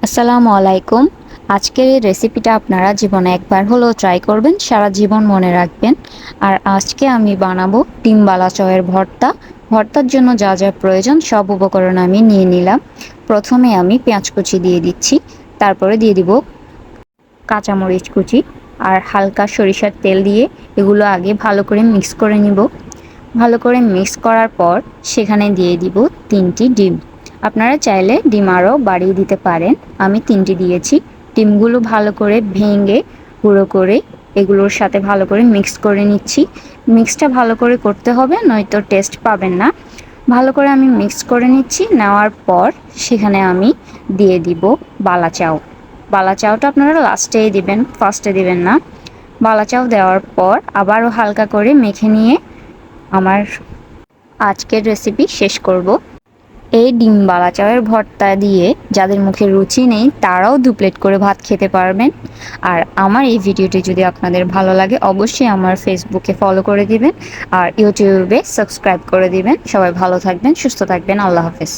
আসসালামু আলাইকুম। আজকের এই রেসিপিটা আপনারা জীবনে একবার হলেও ট্রাই করবেন, সারা জীবন মনে রাখবেন। আর আজকে আমি বানাবো ডিম বালাচয়ের ভর্তা। ভর্তার জন্য যা যা প্রয়োজন সব উপকরণ আমি নিয়ে নিলাম। প্রথমে আমি পেঁয়াজ কুচি দিয়ে দিচ্ছি, তারপরে দিয়ে দিব কাঁচামরিচ কুচি আর হালকা সরিষার তেল দিয়ে এগুলো আগে ভালো করে মিক্স করে নিব। ভালো করে মিক্স করার পর সেখানে দিয়ে দিব 3টি ডিম। আপনারা চাইলে ডিম আরও বাড়িয়ে দিতে পারেন। আমি 3টি দিয়েছি। ডিমগুলো ভালো করে ভেঙে গুঁড়ো করে এগুলোর সাথে ভালো করে মিক্স করে নিচ্ছি। মিক্সটা ভালো করে করতে হবে, নয়তো টেস্ট পাবেন না। ভালো করে আমি মিক্স করে নিচ্ছি। নেওয়ার পর সেখানে আমি দিয়ে দিব বালা চাউ। বালা চাউটা আপনারা লাস্টেই দিবেন, ফার্স্টে দিবেন না। বালা চাউ দেওয়ার পর আবারও হালকা করে মেখে নিয়ে আমার আজকের রেসিপি শেষ করব। এই ডিম বালা চাউয়ের ভর্তা দিয়ে যাদের মুখে রুচি নেই তারাও 2 প্লেট করে ভাত খেতে পারবেন। আর আমার এই ভিডিওটি যদি আপনাদের ভালো লাগে অবশ্যই আমার ফেসবুকে ফলো করে দিবেন আর ইউটিউবে সাবস্ক্রাইব করে দিবেন। সবাই ভালো থাকবেন, সুস্থ থাকবেন। আল্লাহ হাফেজ।